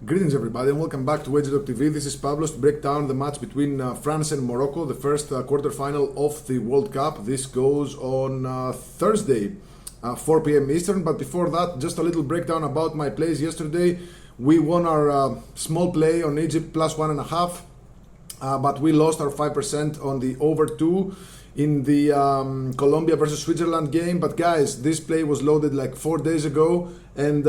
Greetings everybody and welcome back to TV. This is Pablos to break down the match between France and Morocco, the first quarterfinal of the World Cup. This goes on Thursday, 4 p.m. Eastern. But before that, just a little breakdown about my plays yesterday. We won our small play on Egypt plus 1.5, but we lost our 5% on the over 2 in the Colombia versus Switzerland game. But guys, this play was loaded like 4 days ago, and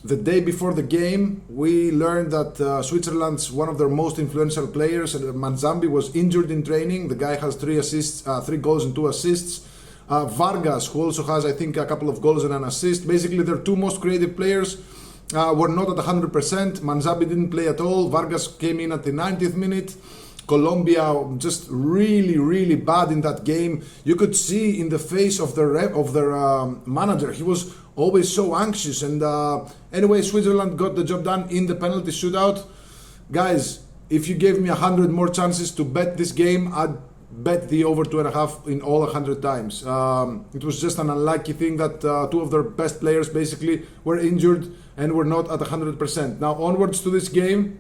the day before the game, we learned that Switzerland's one of their most influential players, Manzambi, was injured in training. The guy has 3 goals and 2 assists. Vargas, who also has, I think, a couple of goals and an assist. Basically, their 2 most creative players were not at 100%. Manzambi didn't play at all. Vargas came in at the 90th minute. Colombia just really bad in that game. You could see in the face of their manager, he was always so anxious. And anyway, Switzerland got the job done in the penalty shootout. Guys, if you gave me 100 more chances to bet this game, I'd bet the over 2.5 in all 100 times. It was just an unlucky thing that 2 of their best players basically were injured and were not at 100%. Now onwards to this game,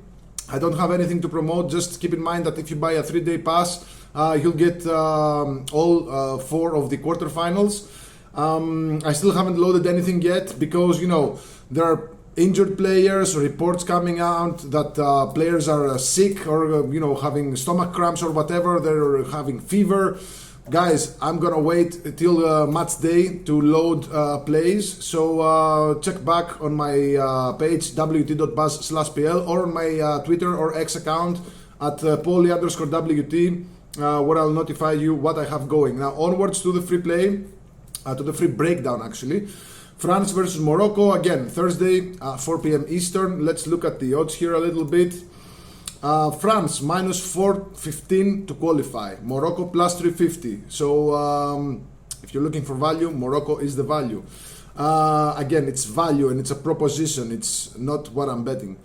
I don't have anything to promote. Just keep in mind that if you buy a 3-day pass, you'll get all 4 of the quarterfinals. I still haven't loaded anything yet because, you know, there are injured players, reports coming out that players are sick or, you know, having stomach cramps or whatever, they're having fever. Guys, I'm gonna wait till match day to load plays, so check back on my page wt.buzz/pl or on my Twitter or X account at poly_wt, where I'll notify you what I have going. Now onwards to the free play, to the free breakdown actually. France versus Morocco, again Thursday, 4 p.m. Eastern. Let's look at the odds here a little bit. France minus 415 to qualify, Morocco plus 350. So if you're looking for value, Morocco is the value. Again, it's value and it's a proposition, it's not what I'm betting.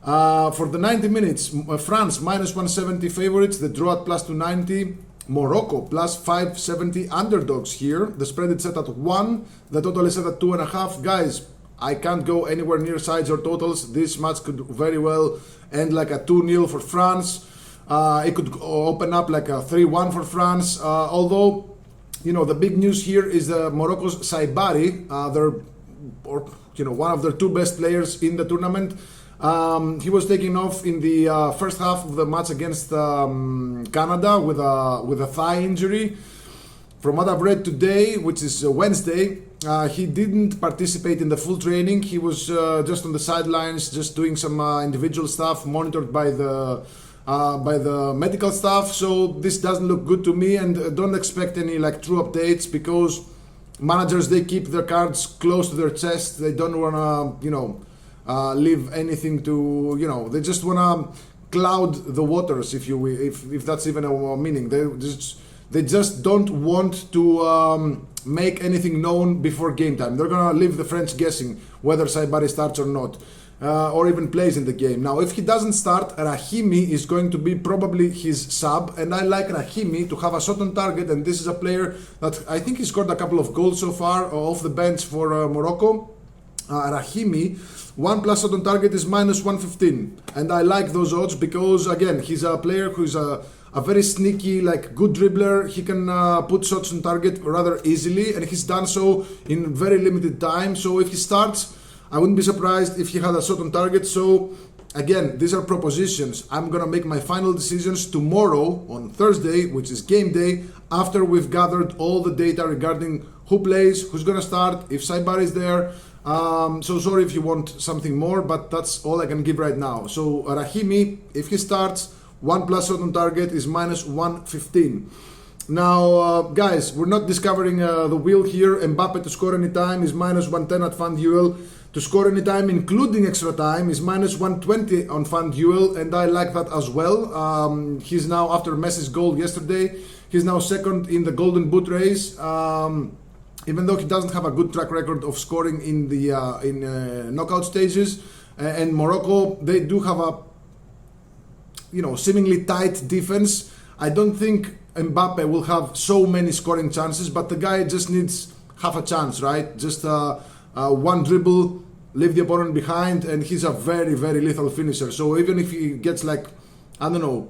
For the 90 minutes, France minus 170 favorites, the draw at plus 290. Morocco plus 570 underdogs here. The spread is set at 1, the total is set at 2.5. Guys, I can't go anywhere near sides or totals. This match could very well end like a 2-0 for France. It could open up like a 3-1 for France. Although, you know, the big news here is Morocco's Saibari, one of their 2 best players in the tournament. He was taken off in the first half of the match against Canada with a thigh injury. From what I've read today, which is Wednesday, he didn't participate in the full training. He was just on the sidelines, just doing some individual stuff, monitored by the medical staff. So this doesn't look good to me, and don't expect any like true updates, because managers, they keep their cards close to their chest. They don't wanna, you know, leave anything to, you know, they just wanna cloud the waters, if that's even a meaning. They just don't want to make anything known before game time. They're gonna leave the French guessing whether Saibari starts or not, or even plays in the game. Now, if he doesn't start, Rahimi is going to be probably his sub, and I like Rahimi to have a shot on target, and this is a player that I think he scored a couple of goals so far off the bench for Morocco. Rahimi, 1+ shot on target is minus 115, and I like those odds because, again, he's a player who's a very sneaky, like, good dribbler. He can put shots on target rather easily, and he's done so in very limited time. So if he starts, I wouldn't be surprised if he had a shot on target. So again, these are propositions. I'm gonna make my final decisions tomorrow on Thursday, which is game day, after we've gathered all the data regarding who plays, who's gonna start, if Saibari is there. So sorry if you want something more, but that's all I can give right now. So Rahimi, if he starts, 1+ shot on target is minus 115. Now, guys, we're not discovering the wheel here. Mbappe to score anytime is minus 110 at FanDuel. To score anytime, including extra time, is minus 120 on FanDuel, and I like that as well. He's now, after Messi's goal yesterday, he's now second in the Golden Boot race. Even though he doesn't have a good track record of scoring in the knockout stages. And Morocco, they do have a, you know, seemingly tight defense. I don't think Mbappe will have so many scoring chances, but the guy just needs half a chance, right? Just one dribble, leave the opponent behind, and he's a very, very lethal finisher. So even if he gets like, I don't know,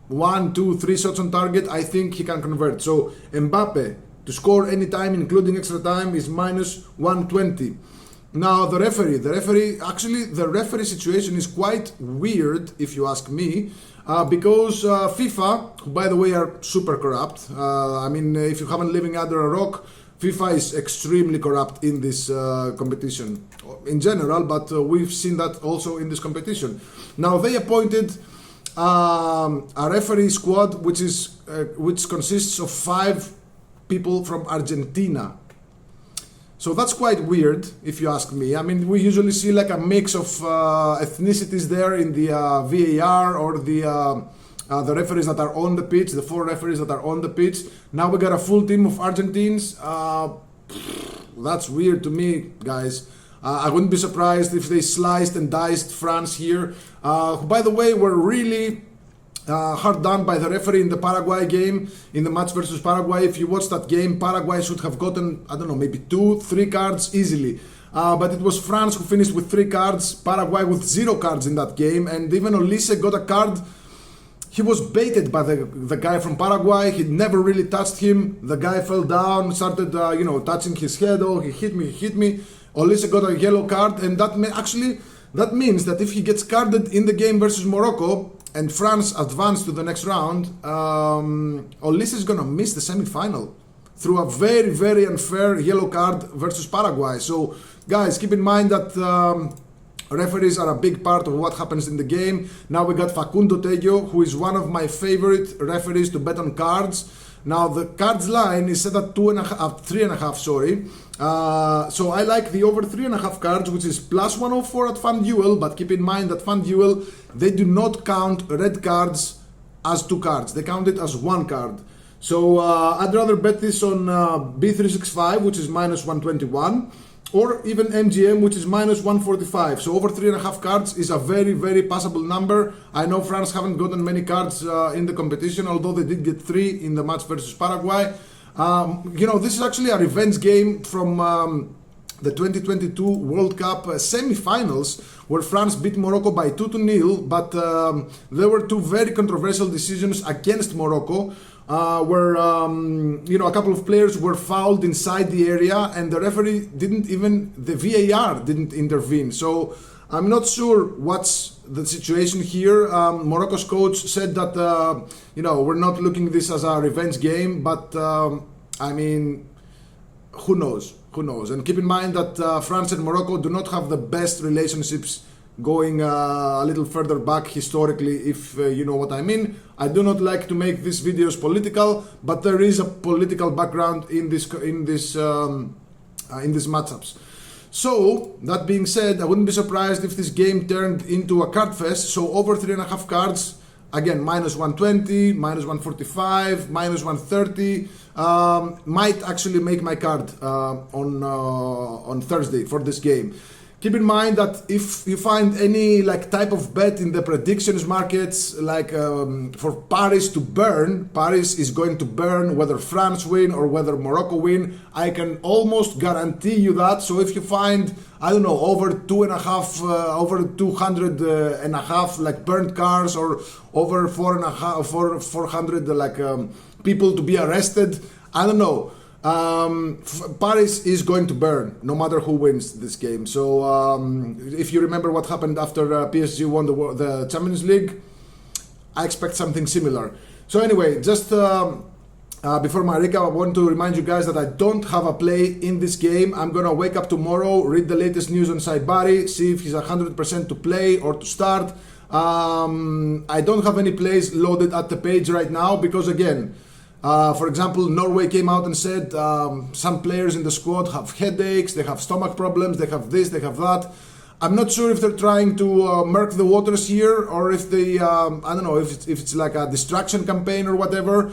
1, 2, 3 shots on target, I think he can convert. So Mbappe to score any time, including extra time, is minus 120. Now the referee situation is quite weird, if you ask me, because FIFA, who by the way are super corrupt. I mean, if you haven't living under a rock, FIFA is extremely corrupt in this competition in general, but we've seen that also in this competition. Now they appointed a referee squad which consists of 5 people from Argentina. So that's quite weird, if you ask me. I mean, we usually see like a mix of ethnicities there in the VAR, or the referees that are on the pitch, the 4 referees that are on the pitch. Now we got a full team of Argentines. That's weird to me, guys. I wouldn't be surprised if they sliced and diced France here. Who, by the way, were really hard done by the referee in the Paraguay game, in the match versus Paraguay. If you watch that game, Paraguay should have gotten, I don't know, maybe 2, 3 cards easily. But it was France who finished with 3 cards, Paraguay with 0 cards in that game, and even Olise got a card. He was baited by the guy from Paraguay. He never really touched him. The guy fell down, started touching his head. Oh, he hit me. Olise got a yellow card, and that means that if he gets carded in the game versus Morocco and France advance to the next round, Olise is gonna miss the semi-final through a very, very unfair yellow card versus Paraguay. So guys, keep in mind that referees are a big part of what happens in the game. Now we got Facundo Tello, who is one of my favorite referees to bet on cards. Now the cards line is set at 3.5, sorry. So I like the over 3.5 cards, which is plus 104 at FanDuel, but keep in mind that FanDuel, they do not count red cards as 2 cards. They count it as 1 card. So I'd rather bet this on B365, which is minus 121, or even MGM, which is minus 145. So over 3.5 cards is a very, very passable number. I know France haven't gotten many cards in the competition, although they did get 3 in the match versus Paraguay. This is actually a revenge game from the 2022 World Cup semi-finals, where France beat Morocco by 2-0, but there were 2 very controversial decisions against Morocco, where a couple of players were fouled inside the area, and the referee the VAR didn't intervene. So I'm not sure what's the situation here. Morocco's coach said that we're not looking at this as a revenge game, but I mean, who knows? And keep in mind that France and Morocco do not have the best relationships going a little further back historically, if you know what I mean. I do not like to make these videos political, but there is a political background in this matchups. So that being said, I wouldn't be surprised if this game turned into a card fest. So over 3.5 cards, again, minus 120, minus 145, minus 130, might actually make my card on Thursday for this game. Keep in mind that if you find any type of bet in the predictions markets, for Paris to burn, Paris is going to burn whether France win or whether Morocco win. I can almost guarantee you that. So if you find, I don't know, over 2.5, over 200 and a half burnt cars, or over 400 people to be arrested, I don't know. Paris is going to burn no matter who wins this game. So if you remember what happened after PSG won the Champions League, I expect something similar. So anyway, just before my recap, I want to remind you guys that I don't have a play in this game. I'm gonna wake up tomorrow, read the latest news on Saibari, see if he's 100% to play or to start. I don't have any plays loaded at the page right now because, again, for example, Norway came out and said some players in the squad have headaches, they have stomach problems, they have this, they have that. I'm not sure if they're trying to murk the waters here, or if they, I don't know, if it's like a distraction campaign or whatever.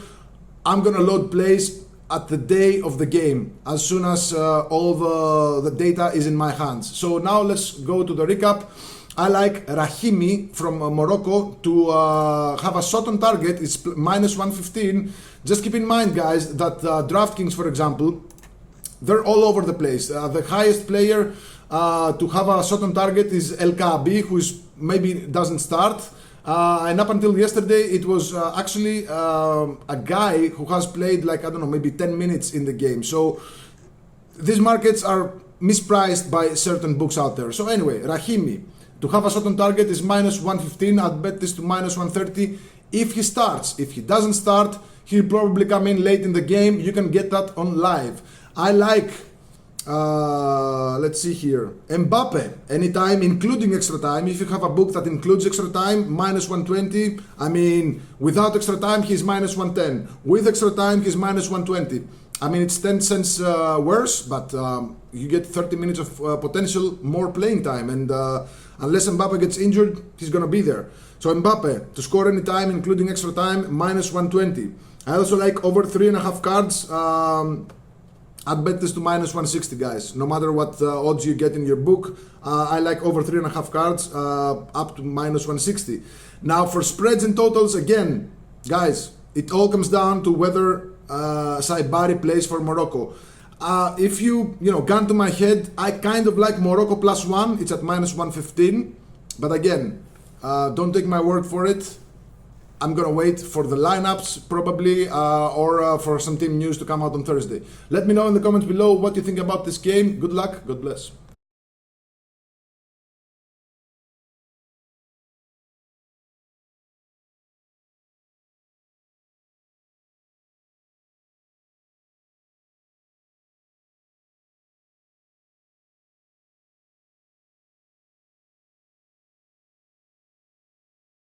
I'm gonna load plays at the day of the game, as soon as all the data is in my hands. So now let's go to the recap. I like Rahimi from Morocco to have a shot on target. It's minus 115. Just keep in mind, guys, that DraftKings, for example, they're all over the place. The highest player to have a shot on target is El Kaabi, who is maybe doesn't start. And up until yesterday, it was actually a guy who has played like, I don't know, maybe 10 minutes in the game. So these markets are mispriced by certain books out there. So anyway, Rahimi, to have a shot on target is minus 115. I'd bet this to minus 130 if he starts. If he doesn't start, he'll probably come in late in the game. You can get that on live. I like, let's see here, Mbappe, anytime, including extra time. If you have a book that includes extra time, minus 120. I mean, without extra time, he's minus 110. With extra time, he's minus 120. I mean, it's 10 cents worse, but you get 30 minutes of potential more playing time. And unless Mbappe gets injured, he's going to be there. So Mbappe, to score any time, including extra time, minus 120. I also like over 3.5 cards. I'd bet this to minus 160, guys. No matter what odds you get in your book, I like over 3.5 cards up to minus 160. Now for spreads and totals, again, guys, it all comes down to whether Saibari plays for Morocco. If you gun to my head, I kind of like Morocco +1. It's at minus 115. But again, don't take my word for it. I'm going to wait for the lineups probably or for some team news to come out on Thursday. Let me know in the comments below what you think about this game. Good luck. God bless.